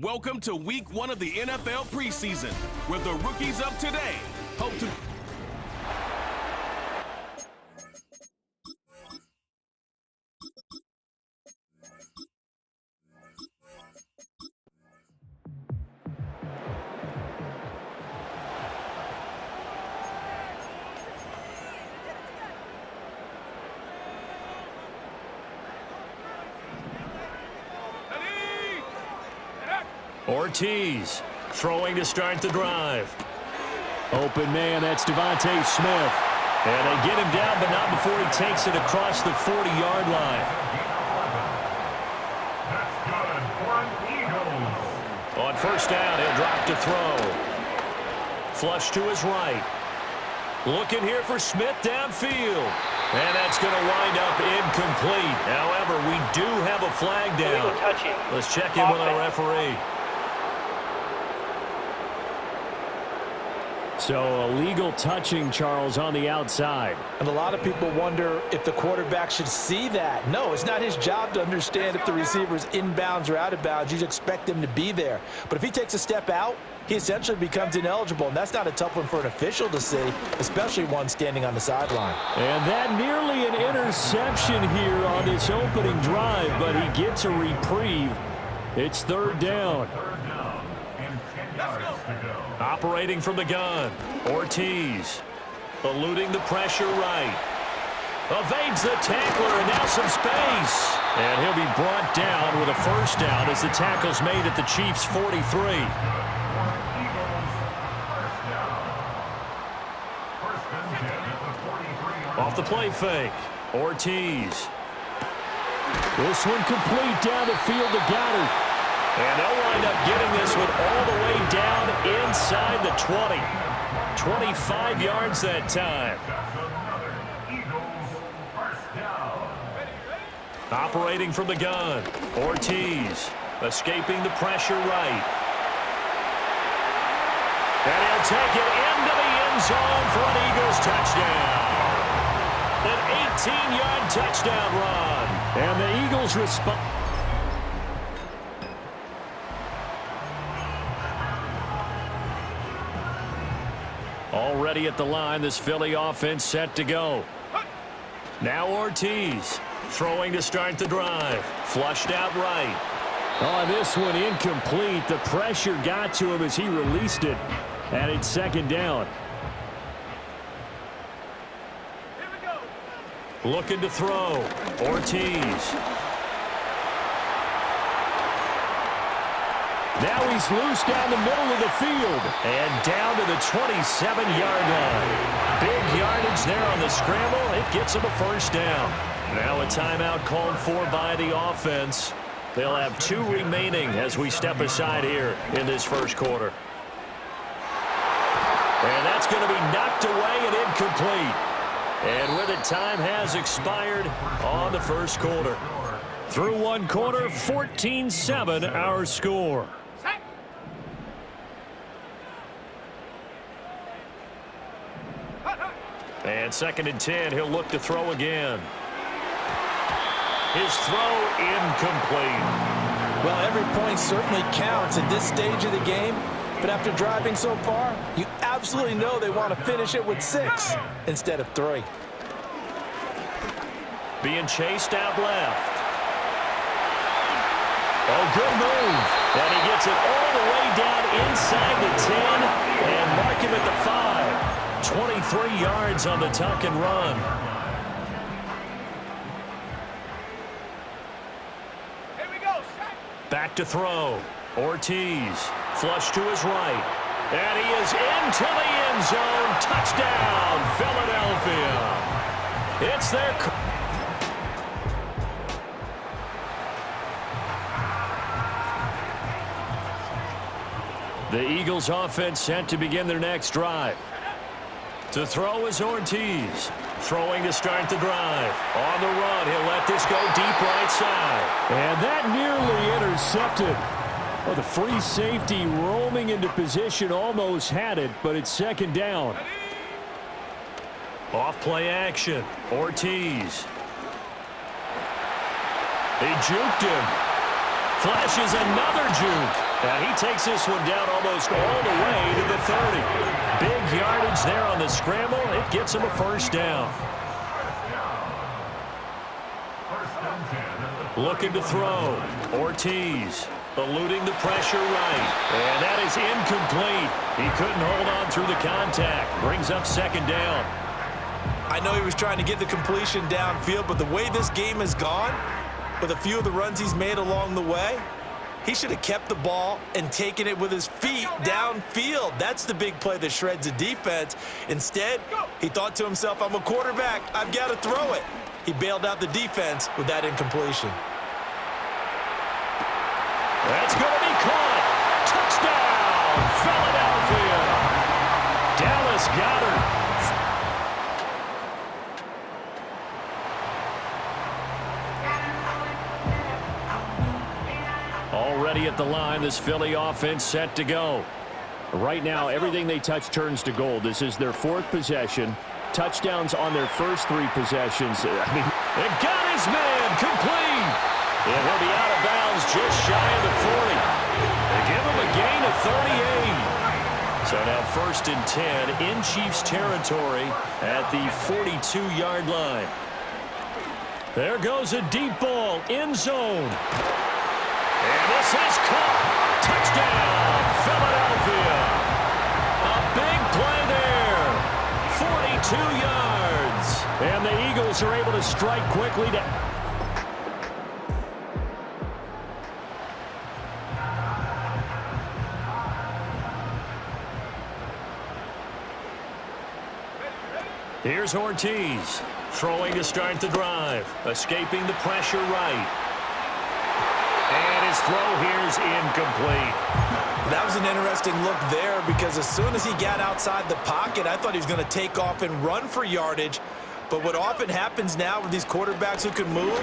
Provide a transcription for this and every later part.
Welcome to week 1 of the NFL preseason, where the rookies of today hope to... Ortiz throwing to start the drive. Open man, that's Devontae Smith. And they get him down, but not before he takes it across the 40-yard line. On first down, he'll drop to throw. Flush to his right. Looking here for Smith downfield. And that's going to wind up incomplete. However, we do have a flag down. Let's check in with our referee. So a legal touching, Charles, on the outside. And a lot of people wonder if the quarterback should see that. No, it's not his job to understand if the receiver's inbounds or out of bounds. You expect him to be there. But if he takes a step out, he essentially becomes ineligible. And that's not a tough one for an official to see, especially one standing on the sideline. And that nearly an interception here on this opening drive, but he gets a reprieve. It's third down. Operating from the gun, Ortiz, eluding the pressure right. Evades the tackler, and now some space. And he'll be brought down with a first down as the tackle's made at the Chiefs' 43. Off the play fake, Ortiz. This one complete down the field to Goddard. And they'll wind up getting this one all the way down inside the 20. 25 yards that time. Operating from the gun. Ortiz escaping the pressure right. And he'll take it into the end zone for an Eagles touchdown. An 18-yard touchdown run. And the Eagles respond. Already at the line, this Philly offense set to go. Now Ortiz throwing to start the drive. Flushed out right. Oh, this one incomplete. The pressure got to him as he released it. And it's second down. Here we go. Looking to throw. Ortiz. Now he's loose down the middle of the field. And down to the 27-yard line. Big yardage there on the scramble. It gets him a first down. Now a timeout called for by the offense. They'll have 2 remaining as we step aside here in this first quarter. And that's going to be knocked away and incomplete. And with it, time has expired on the first quarter. Through one quarter, 14-7 our score. And second and 10, he'll look to throw again. His throw incomplete. Well, every point certainly counts at this stage of the game. But after driving so far, you absolutely know they want to finish it with 6 instead of 3. Being chased out left. Oh, good move. And he gets it all the way down inside the 10 and mark him at the 5. 23 yards on the tuck and run. Here we go. Back to throw. Ortiz. Flush to his right. And he is into the end zone. Touchdown, Philadelphia. It's their... The Eagles offense set to begin their next drive. To throw is Ortiz. Throwing to start the drive. On the run, he'll let this go deep right side. And that nearly intercepted. Well, the free safety roaming into position almost had it, but it's second down. Off play action. Ortiz. They juked him. Flashes another juke. And he takes this one down almost all the way to the 30. Big yardage there on the scramble. It gets him a first down. Looking to throw. Ortiz eluding the pressure right. And that is incomplete. He couldn't hold on through the contact. Brings up second down. I know he was trying to get the completion downfield, but the way this game has gone, with a few of the runs he's made along the way, he should have kept the ball and taken it with his feet downfield. That's the big play that shreds the defense. Instead, he thought to himself, I'm a quarterback. I've got to throw it. He bailed out the defense with that incompletion. That's going to be caught. Touchdown, Philadelphia. Dallas Goedert. Already at the line, this Philly offense set to go. Right now, everything they touch turns to gold. This is their fourth possession. Touchdowns on their first three possessions. It got his man complete. And he'll be out of bounds just shy of the 40. They give him a gain of 38. So now 1st and 10 in Chiefs territory at the 42-yard line. There goes a deep ball, end zone. And this is caught. Touchdown, Philadelphia. A big play there. 42 yards. And the Eagles are able to strike quickly to... Here's Ortiz. Throwing to start the drive. Escaping the pressure right. And his throw here's incomplete. That was an interesting look there because as soon as he got outside the pocket, I thought he was going to take off and run for yardage. But what often happens now with these quarterbacks who can move,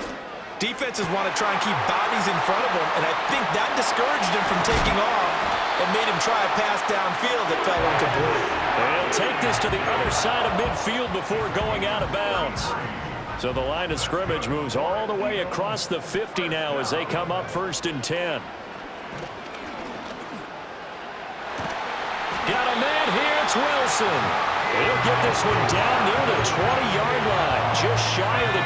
defenses want to try and keep bodies in front of them, and I think that discouraged him from taking off and made him try a pass downfield that fell incomplete. They'll take this to the other side of midfield before going out of bounds. So the line of scrimmage moves all the way across the 50 now as they come up 1st and 10. Got a man here, it's Wilson. He'll get this one down near the 20-yard line, just shy of the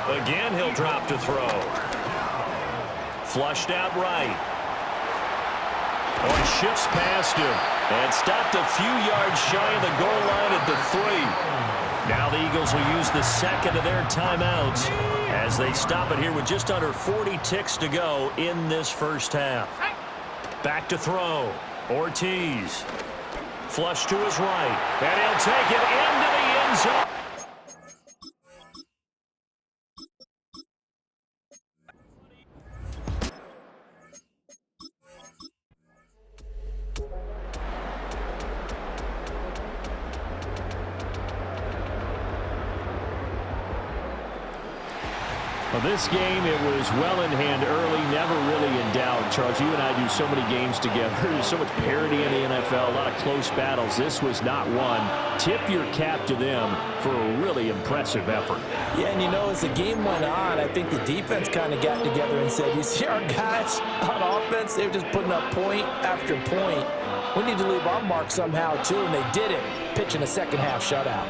20. Again, he'll drop to throw. Flushed out right. Oh, he shifts past him and stopped a few yards shy of the goal line at the 3. Now the Eagles will use the second of their timeouts as they stop it here with just under 40 ticks to go in this first half. Back to throw. Ortiz. Flush to his right. And he'll take it into the end zone. Well, this game, it was well in hand early, never really in doubt. Charles, you and I do so many games together. There's so much parity in the NFL, a lot of close battles. This was not one. Tip your cap to them for a really impressive effort. Yeah, and you know, as the game went on, I think the defense kind of got together and said, you see our guys on offense, they were just putting up point after point. We need to leave our mark somehow, too, and they did it, pitching a second-half shutout.